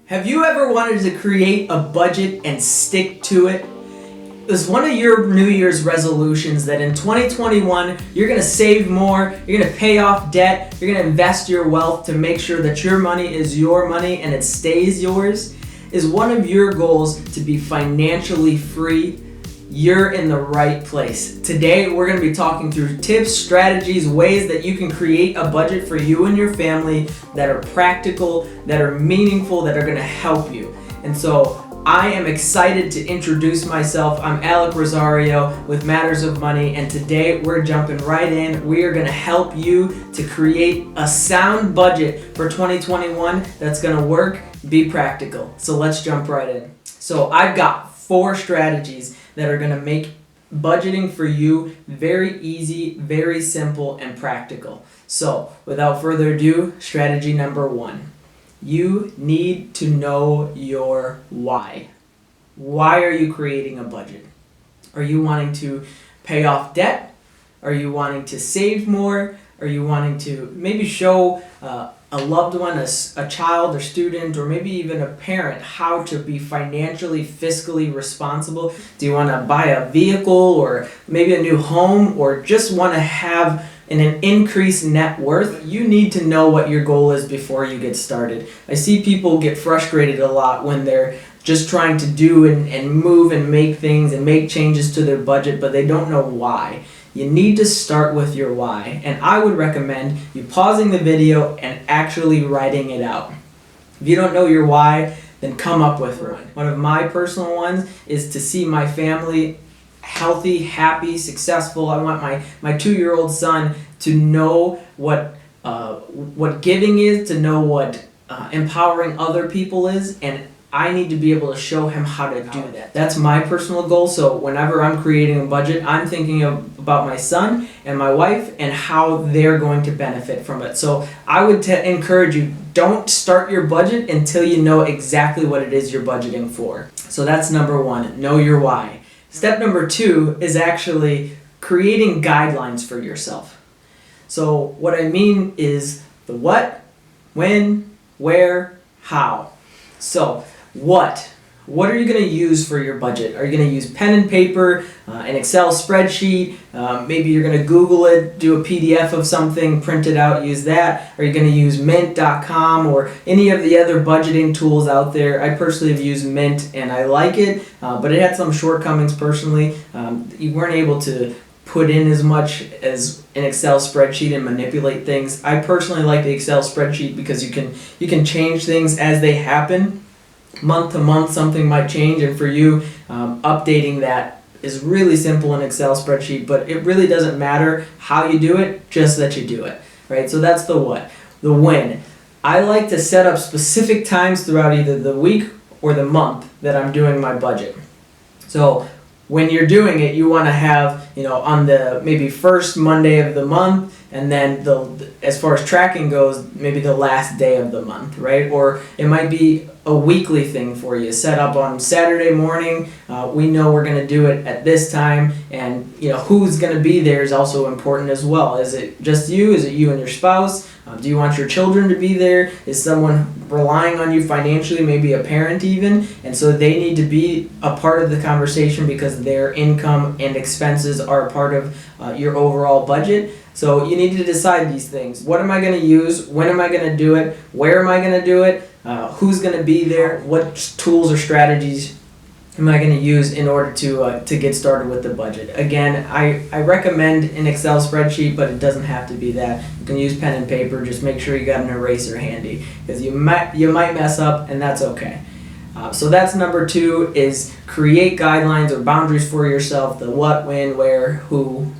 Have you ever wanted to create a budget and stick to it? Is one of your New Year's resolutions that in 2021 you're going to save more, you're going to pay off debt, you're going to invest your wealth to make sure that your money is your money and it stays yours? Is one of your goals to be financially free? You're in the right place. Today we're going to be talking through tips, strategies, ways that you can create a budget for you and your family that are practical, that are meaningful, that are going to help you. And so I am excited to introduce myself. I'm Alec Rosario with Matters of Money, and today we're jumping right in. We are going to help you to create a sound budget for 2021 that's going to work, be practical. So let's jump right in. So I've got 4 strategies that are going to make budgeting for you very easy, very simple, and practical. So without further ado, strategy number 1. You need to know your why. Why are you creating a budget? Are you wanting to pay off debt? Are you wanting to save more? Are you wanting to maybe show a loved one, a child or student, or maybe even a parent how to be financially, fiscally responsible? Do you want to buy a vehicle or maybe a new home, or just want to have an increased net worth? You need to know what your goal is before you get started. I see people get frustrated a lot when they're just trying to do and move and make things and make changes to their budget, but they don't know why. You need to start with your why, and I would recommend you pausing the video and actually writing it out. If you don't know your why, then come up with one. One of my personal ones is to see my family healthy, happy, successful. I want my 2-year-old son to know what giving is, to know what empowering other people is, and I need to be able to show him how to do that. That's my personal goal. So whenever I'm creating a budget, I'm thinking about my son and my wife and how they're going to benefit from it. So I would encourage you, don't start your budget until you know exactly what it is you're budgeting for. So that's number 1, know your why. Step number 2 is actually creating guidelines for yourself. So what I mean is the what, when, where, how. So what are you going to use for your budget? Are you going to use pen and paper, an Excel spreadsheet? Maybe you're going to Google it, do a PDF of something, print it out, use that. Are you going to use mint.com or any of the other budgeting tools out there? I personally have used Mint and I like it, but it had some shortcomings personally. You weren't able to put in as much as an Excel spreadsheet and manipulate things. I personally like the Excel spreadsheet because you can change things as they happen. Month to month something might change, and for you, updating that is really simple in Excel spreadsheet, but it really doesn't matter how you do it, just that you do it, right? So that's the what. The when. I like to set up specific times throughout either the week or the month that I'm doing my budget. So when you're doing it, you want to have, on the maybe first Monday of the month, and then as far as tracking goes, maybe the last day of the month, right? Or it might be a weekly thing for you. Set up on Saturday morning. We know we're going to do it at this time, and who's going to be there is also important as well. Is it just you? Is it you and your spouse? Do you want your children to be there? Is someone relying on you financially, maybe a parent even? And so they need to be a part of the conversation because their income and expenses are a part of your overall budget. So you need to decide these things. What am I going to use? When am I going to do it? Where am I going to do it? Who's going to be there? What tools or strategies am I going to use in order to get started with the budget? Again, I recommend an Excel spreadsheet, but it doesn't have to be that. You can use pen and paper. Just make sure you got an eraser handy, because you might mess up, and that's okay. So that's number 2, is create guidelines or boundaries for yourself. The what, when, where, who,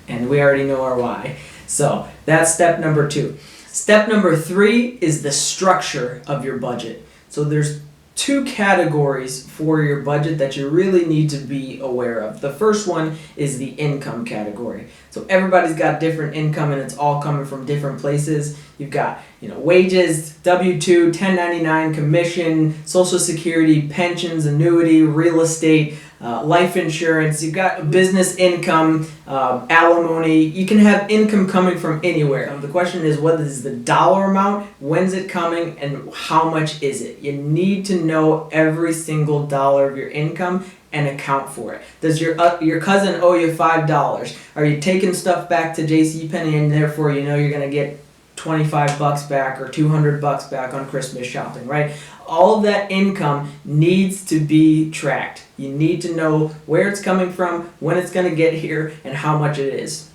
and we already know our why. So that's step number 2. Step number 3 is the structure of your budget. So there's 2 categories for your budget that you really need to be aware of. The first one is the income category. So everybody's got different income, and it's all coming from different places. You've got wages, W-2, 1099, commission, Social Security, pensions, annuity, real estate, life insurance, you've got business income, alimony. You can have income coming from anywhere. The question is, what is the dollar amount, when's it coming, and how much is it? You need to know every single dollar of your income and account for it. Does your cousin owe you $5? Are you taking stuff back to JCPenney and therefore you know you're going to get $25 back or $200 back on Christmas shopping, right? All of that income needs to be tracked. You need to know where it's coming from, when it's going to get here, and how much it is.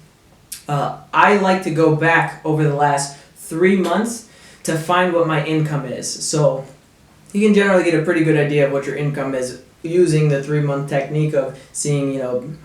I like to go back over the last 3 months to find what my income is. So you can generally get a pretty good idea of what your income is using the 3-month technique of seeing,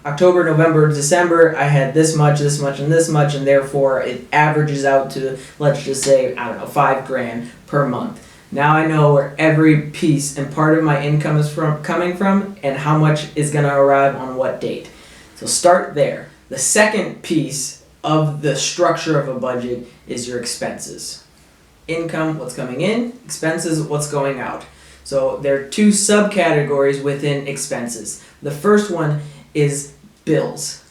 October, November, December, I had this much, and this much, and therefore it averages out to, let's just say, I don't know, $5,000 per month. Now I know where every piece and part of my income is coming from and how much is going to arrive on what date. So start there. The second piece of the structure of a budget is your expenses. Income, what's coming in, expenses, what's going out. So there are 2 subcategories within expenses. The first one is bills.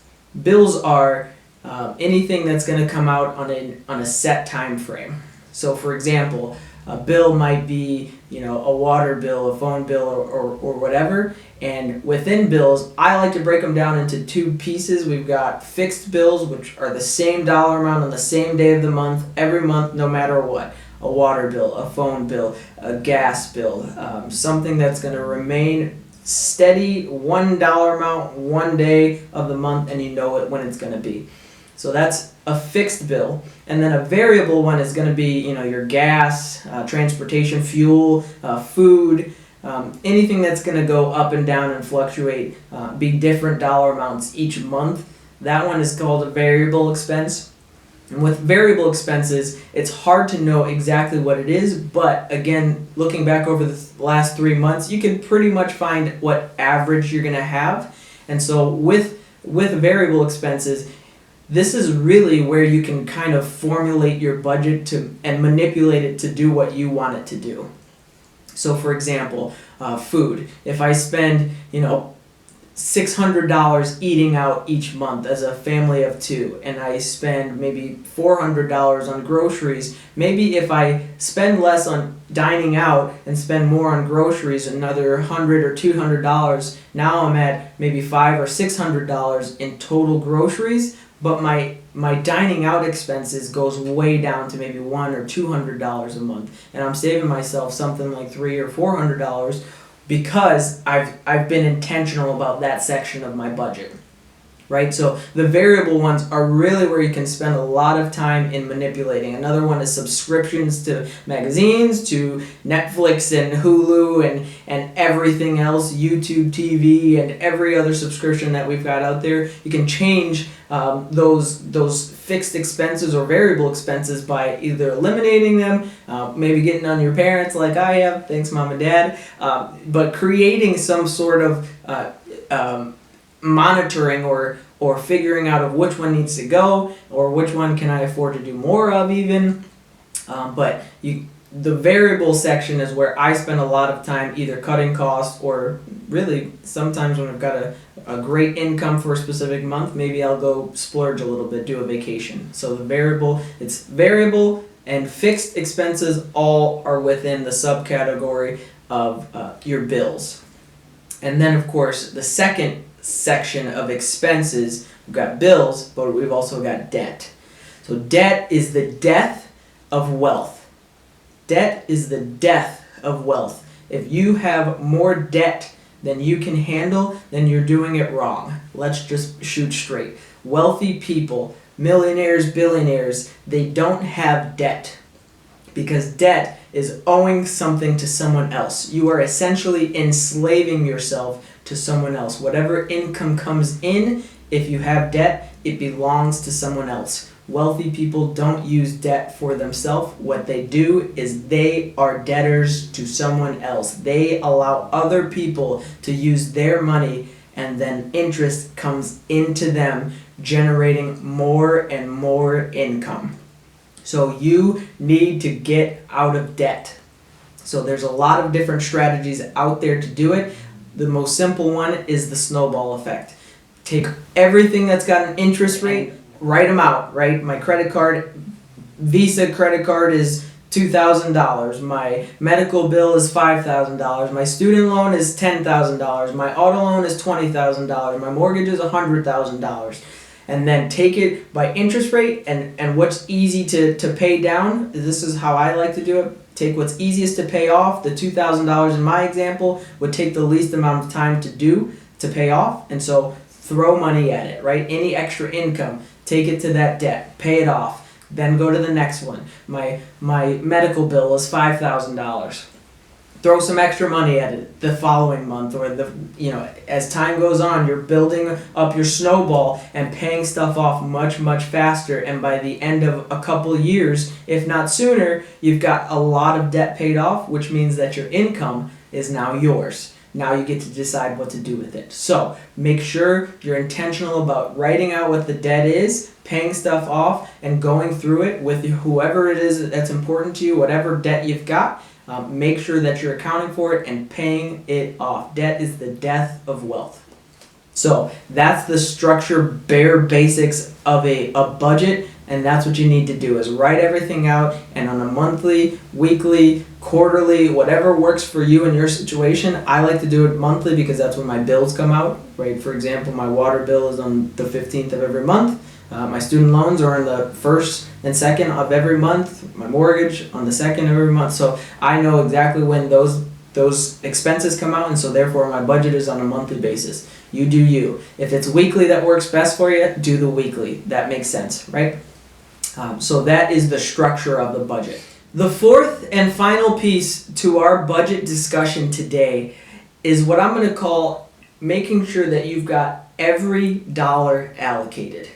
Bills are anything that's going to come out on a set time frame. So for example, a bill might be, a water bill, a phone bill, or whatever. And within bills, I like to break them down into 2 pieces. We've got fixed bills, which are the same dollar amount on the same day of the month, every month, no matter what. A water bill, a phone bill, a gas bill, something that's going to remain steady, $1 amount, one day of the month, and you know it when it's going to be. So that's a fixed bill. And then a variable one is going to be, your gas, transportation, fuel, food, anything that's going to go up and down and fluctuate, be different dollar amounts each month. That one is called a variable expense. And with variable expenses, it's hard to know exactly what it is, but again, looking back over the last 3 months, you can pretty much find what average you're going to have. And so with variable expenses, this is really where you can kind of formulate your budget and manipulate it to do what you want it to do. So for example, food. If I spend, $600 eating out each month as a family of 2, and I spend maybe $400 on groceries. Maybe if I spend less on dining out and spend more on groceries, another $100 or $200, now I'm at maybe $500 or $600 in total groceries, but my dining out expenses goes way down to maybe $100 or $200 a month, and I'm saving myself something like $300 or $400 because I've been intentional about that section of my budget, right? So the variable ones are really where you can spend a lot of time in manipulating. Another one is subscriptions to magazines, to Netflix and Hulu and everything else, YouTube TV and every other subscription that we've got out there. You can change those fixed expenses or variable expenses by either eliminating them, maybe getting on your parents like I have, thanks mom and dad, but creating some sort of monitoring or figuring out of which one needs to go or which one can I afford to do more of even. But the variable section is where I spend a lot of time either cutting costs or really sometimes when I've got a great income for a specific month, maybe I'll go splurge a little bit, do a vacation. So it's variable and fixed expenses all are within the subcategory of your bills. And then of course the second section of expenses, we've got bills, but we've also got debt. So debt is the death of wealth. Debt is the death of wealth. If you have more debt than you can handle, then you're doing it wrong. Let's just shoot straight. Wealthy people, millionaires, billionaires, they don't have debt because debt is owing something to someone else. You are essentially enslaving yourself to someone else. Whatever income comes in, if you have debt, it belongs to someone else. Wealthy people don't use debt for themselves. What they do is they are debtors to someone else. They allow other people to use their money and then interest comes into them, generating more and more income. So you need to get out of debt. So there's a lot of different strategies out there to do it. The most simple one is the snowball effect. Take everything that's got an interest rate, write them out, right? My credit card, Visa credit card is $2,000. My medical bill is $5,000. My student loan is $10,000. My auto loan is $20,000. My mortgage is $100,000. And then take it by interest rate and what's easy to pay down. This is how I like to do it. Take what's easiest to pay off. The $2,000 in my example would take the least amount of time to pay off. And so throw money at it, right? Any extra income, take it to that debt, pay it off. Then go to the next one. My medical bill is $5,000. Throw some extra money at it the following month, or as time goes on, you're building up your snowball and paying stuff off much, much faster. And by the end of a couple years, if not sooner, you've got a lot of debt paid off, which means that your income is now yours. Now you get to decide what to do with it. So make sure you're intentional about writing out what the debt is, paying stuff off, and going through it with whoever it is that's important to you, whatever debt you've got. Make sure that you're accounting for it and paying it off. Debt is the death of wealth. So that's the structure, bare basics of a budget, and that's what you need to do is write everything out, and on a monthly, weekly, quarterly, whatever works for you in your situation. I like to do it monthly because that's when my bills come out, right? For example, my water bill is on the 15th of every month. My student loans are on the 1st and 2nd of every month. My mortgage on the 2nd of every month. So I know exactly when those expenses come out, and so therefore my budget is on a monthly basis. You do you. If it's weekly that works best for you, do the weekly. That makes sense, right? So that is the structure of the budget. The fourth and final piece to our budget discussion today is what I'm going to call making sure that you've got every dollar allocated.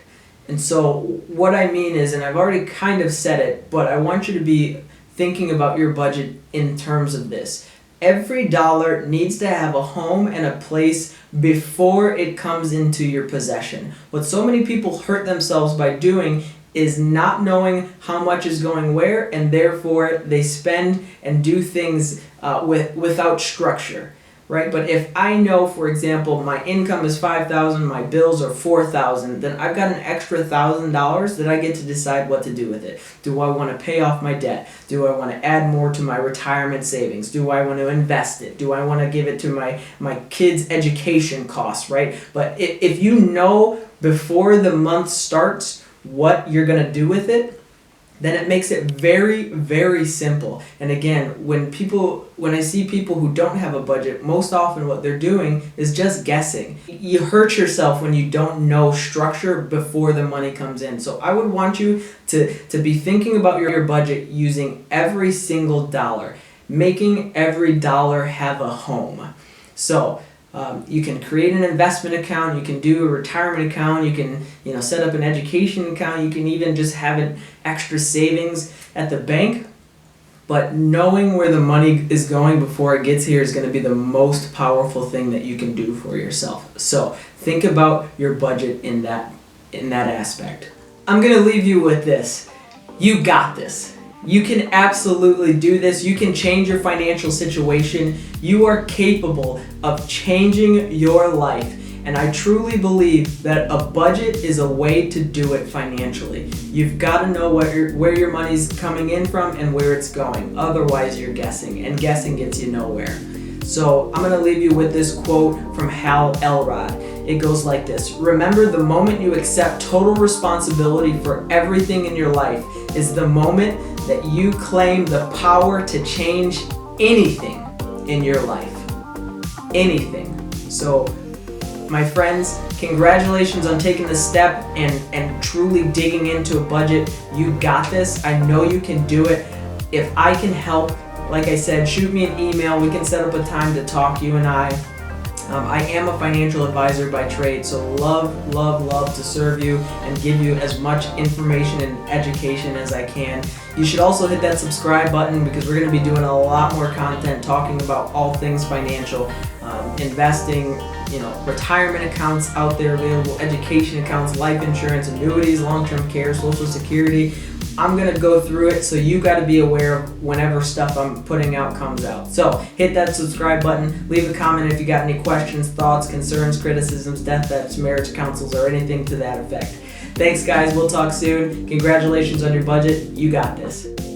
And so what I mean is, and I've already kind of said it, but I want you to be thinking about your budget in terms of this. Every dollar needs to have a home and a place before it comes into your possession. What so many people hurt themselves by doing is not knowing how much is going where, and therefore they spend and do things without structure, right? But if I know, for example, my income is $5,000, my bills are $4,000, then I've got an extra $1,000 that I get to decide what to do with it. Do I want to pay off my debt? Do I want to add more to my retirement savings? Do I want to invest it? Do I want to give it to my kids' education costs, right? But if you know before the month starts what you're going to do with it, then it makes it very, very simple. And again, when I see people who don't have a budget, most often what they're doing is just guessing. You hurt yourself when you don't know structure before the money comes in. So I would want you to be thinking about your budget using every single dollar, making every dollar have a home. So you can create an investment account, you can do a retirement account, you can set up an education account, you can even just have an extra savings at the bank. But knowing where the money is going before it gets here is going to be the most powerful thing that you can do for yourself. So think about your budget in that aspect. I'm going to leave you with this. You got this. You can absolutely do this. You can change your financial situation. You are capable of changing your life. And I truly believe that a budget is a way to do it financially. You've got to know where your money's coming in from and where it's going. Otherwise, you're guessing, and guessing gets you nowhere. So I'm going to leave you with this quote from Hal Elrod. It goes like this: remember, the moment you accept total responsibility for everything in your life is the moment that you claim the power to change anything in your life. Anything. So, my friends, congratulations on taking the step and truly digging into a budget. You got this. I know you can do it. If I can help, like I said, shoot me an email. We can set up a time to talk, you and I. I am a financial advisor by trade, so love to serve you and give you as much information and education as I can. You should also hit that subscribe button because we're going to be doing a lot more content talking about all things financial, investing, retirement accounts out there available, education accounts, life insurance, annuities, long-term care, social security, I'm going to go through it, so you got to be aware of whenever stuff I'm putting out comes out. So hit that subscribe button, leave a comment if you got any questions, thoughts, concerns, criticisms, death threats, marriage counsels, or anything to that effect. Thanks, guys. We'll talk soon. Congratulations on your budget. You got this.